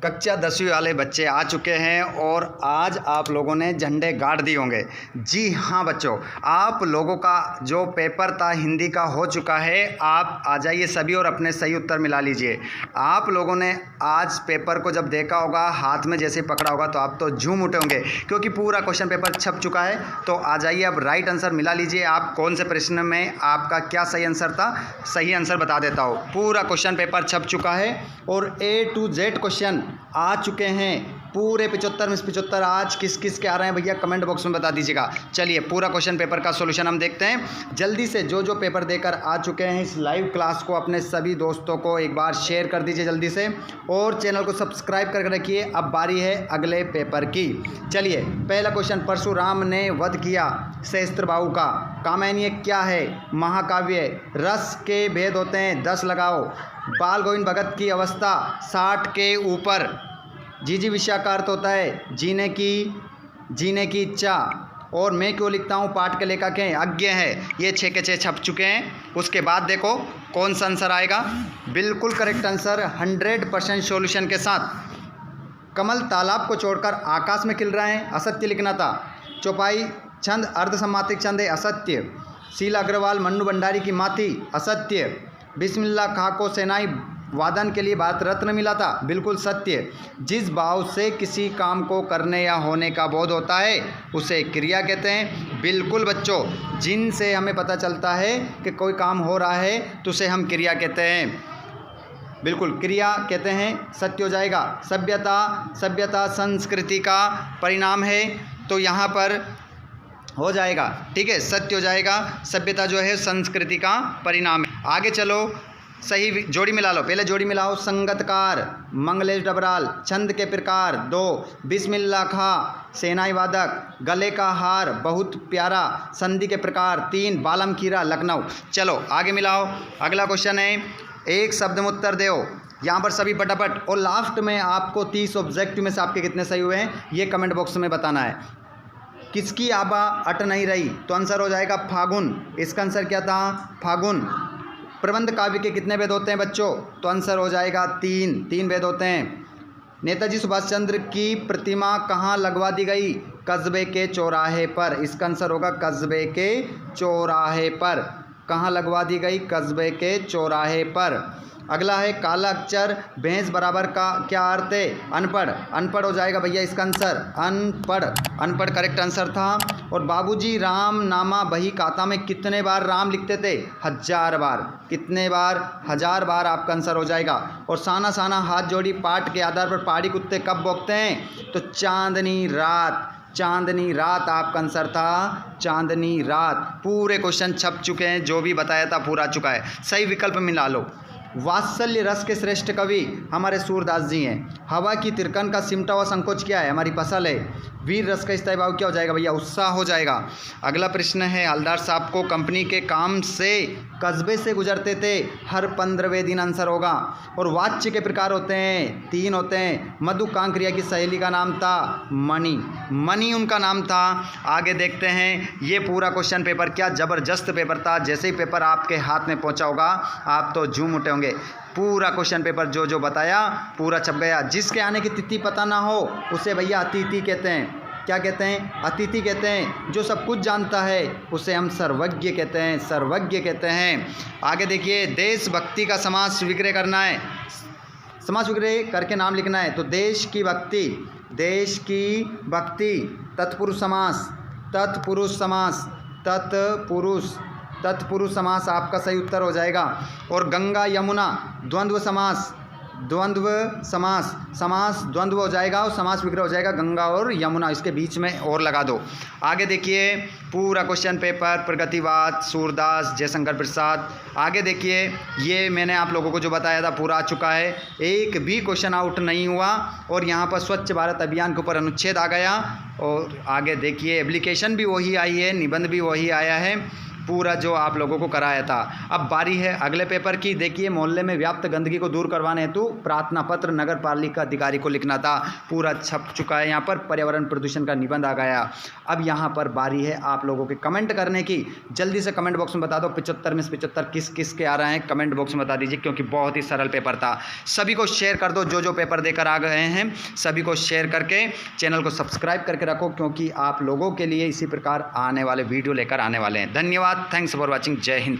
कक्षा 10वीं वाले बच्चे आ चुके हैं और आज आप लोगों ने झंडे गाड़ दिए होंगे। जी हाँ बच्चों, आप लोगों का जो पेपर था हिंदी का हो चुका है। आप आ जाइए सभी और अपने सही उत्तर मिला लीजिए। आप लोगों ने आज पेपर को जब देखा होगा, हाथ में जैसे पकड़ा होगा तो आप तो झूम उठे होंगे क्योंकि पूरा क्वेश्चन पेपर छप चुका है। तो आ जाइए, अब राइट आंसर मिला लीजिए। आप कौन से प्रश्न में आपका क्या सही आंसर था, सही आंसर बता देता हूँ। पूरा क्वेश्चन पेपर छप चुका है और A to Z क्वेश्चन आ चुके हैं। पूरे 75 में 75 आज किस किस के आ रहे हैं भैया, कमेंट बॉक्स में बता दीजिएगा। चलिए पूरा क्वेश्चन पेपर का सॉल्यूशन हम देखते हैं। जल्दी से जो जो पेपर देकर आ चुके हैं इस लाइव क्लास को अपने सभी दोस्तों को एक बार शेयर कर दीजिए जल्दी से, और चैनल को सब्सक्राइब करके रखिए। अब बारी है अगले पेपर की। चलिए पहला क्वेश्चन, परशुराम ने वध किया सहस्त्रबाहु का, कामयनीय क्या है, महाकाव्य, रस के भेद होते हैं 10 लगाओ, बाल गोविंद भगत की अवस्था 60 के ऊपर, जी विषय का अर्थ होता है जीने की इच्छा, और मैं क्यों लिखता हूँ पाठ के लेखक हैं अज्ञ है। ये 6 के 6 छप चुके हैं। उसके बाद देखो कौन सा आंसर आएगा। बिल्कुल करेक्ट आंसर 100% सॉल्यूशन के साथ। कमल तालाब को छोड़कर आकाश में खिल रहे हैं, असत्य लिखना था। चौपाई छंद अर्धसम्मातिक छंद है, असत्य। शीला अग्रवाल मन्नू भंडारी की माथी, असत्य। बिस्मिल्लाह खां को सेनाई वादन के लिए भारत रत्न मिला था, बिल्कुल सत्य। जिस भाव से किसी काम को करने या होने का बोध होता है उसे क्रिया कहते हैं, बिल्कुल बच्चों। जिनसे हमें पता चलता है कि कोई काम हो रहा है तो उसे हम क्रिया कहते हैं, बिल्कुल क्रिया कहते हैं, सत्य हो जाएगा। सभ्यता संस्कृति का परिणाम है, तो यहाँ पर हो जाएगा, ठीक है, सत्य हो जाएगा। सभ्यता जो है संस्कृति का परिणाम है। आगे चलो, सही जोड़ी मिला लो। पहले जोड़ी मिलाओ। संगतकार मंगलेश डबराल, छंद के प्रकार 2, बिस्मिल्लाह खां सेनाई वादक, गले का हार बहुत प्यारा, संधि के प्रकार 3, बालम खीरा लखनऊ। चलो आगे मिलाओ। अगला क्वेश्चन है, एक शब्द में उत्तर दो। यहाँ पर सभी फटाफट, और लास्ट में आपको 30 ऑब्जेक्टिव में से आपके कितने सही हुए हैं ये कमेंट बॉक्स में बताना है। किसकी आबा अट नहीं रही, तो आंसर हो जाएगा फागुन। इसका आंसर क्या था, फागुन। प्रबंध काव्य के कितने वेद होते हैं बच्चों, तो आंसर हो जाएगा 3 वेद होते हैं। नेताजी सुभाष चंद्र की प्रतिमा कहाँ लगवा दी गई, कस्बे के चौराहे पर। इसका आंसर होगा कस्बे के चौराहे पर। कहाँ लगवा दी गई, कस्बे के चौराहे पर। अगला है, काला अक्षर भैंस बराबर का क्या अर्थ है, अनपढ़। अनपढ़ हो जाएगा भैया इसका आंसर, अनपढ़ करेक्ट आंसर था। और बाबूजी राम नामा बही खाता में कितने बार राम लिखते थे, 1000 बार। कितने बार, 1000 बार आपका आंसर हो जाएगा। और साना साना हाथ जोड़ी पाठ के आधार पर पहाड़ी कुत्ते कब भौंकते हैं, तो चांदनी रात आपका आंसर था, चांदनी रात। पूरे क्वेश्चन छप चुके हैं, जो भी बताया था पूरा चुका है। सही विकल्प मिला लो। वात्सल्य रस के श्रेष्ठ कवि हमारे सूरदास जी हैं। हवा की तिरकन का सिमटा हुआ संकोच क्या है, हमारी फसल है। वीर रस का स्थायी भाव क्या हो जाएगा भैया, उत्साह हो जाएगा। अगला प्रश्न है, हलदार साहब को कंपनी के काम से कस्बे से गुजरते थे हर 15वें दिन, आंसर होगा। और वाच्य के प्रकार होते हैं 3 होते हैं। मधु कांकरिया की सहेली का नाम था मणि उनका नाम था। आगे देखते हैं, ये पूरा क्वेश्चन पेपर क्या ज़बरदस्त पेपर था। जैसे ही पेपर आपके हाथ में पहुंचा होगा आप तो झूम उठे होंगे। पूरा क्वेश्चन पेपर जो बताया पूरा छप गया। जिसके आने की तिथि पता ना हो उसे भैया अतिथि कहते हैं। क्या कहते हैं, अतिथि कहते हैं। जो सब कुछ जानता है उसे हम सर्वज्ञ कहते हैं, आगे देखिए, देशभक्ति का समास विग्रह करना है, समास विग्रह करके नाम लिखना है। तो देश की भक्ति तत्पुरुष समास आपका सही उत्तर हो जाएगा। और गंगा यमुना द्वंद्व समास द्वंद्व हो जाएगा और समास विग्रह हो जाएगा गंगा और यमुना, इसके बीच में और लगा दो। आगे देखिए, पूरा क्वेश्चन पेपर प्रगतिवाद सूरदास जयशंकर प्रसाद। आगे देखिए, ये मैंने आप लोगों को जो बताया था पूरा आ चुका है, एक भी क्वेश्चन आउट नहीं हुआ। और यहाँ पर स्वच्छ भारत अभियान के ऊपर अनुच्छेद आ गया। और आगे देखिए, एप्लीकेशन भी वही आई है, निबंध भी वही आया है। पूरा जो आप लोगों को कराया था। अब बारी है अगले पेपर की। देखिए, मोहल्ले में व्याप्त गंदगी को दूर करवाने हेतु प्रार्थना पत्र नगर पालिका अधिकारी को लिखना था। पूरा छप चुका है, यहाँ पर पर्यावरण प्रदूषण का निबंध आ गया। अब यहाँ पर बारी है आप लोगों के कमेंट करने की। जल्दी से कमेंट बॉक्स में बता दो 75 में से 75 किस किस के आ रहे हैं, कमेंट बॉक्स में बता दीजिए, क्योंकि बहुत ही सरल पेपर था। सभी को शेयर कर दो, जो पेपर देकर आ गए हैं सभी को शेयर करके चैनल को सब्सक्राइब करके रखो, क्योंकि आप लोगों के लिए इसी प्रकार आने वाले वीडियो लेकर आने वाले हैं। धन्यवाद, थैंक्स फॉर वॉचिंग, जय हिंद।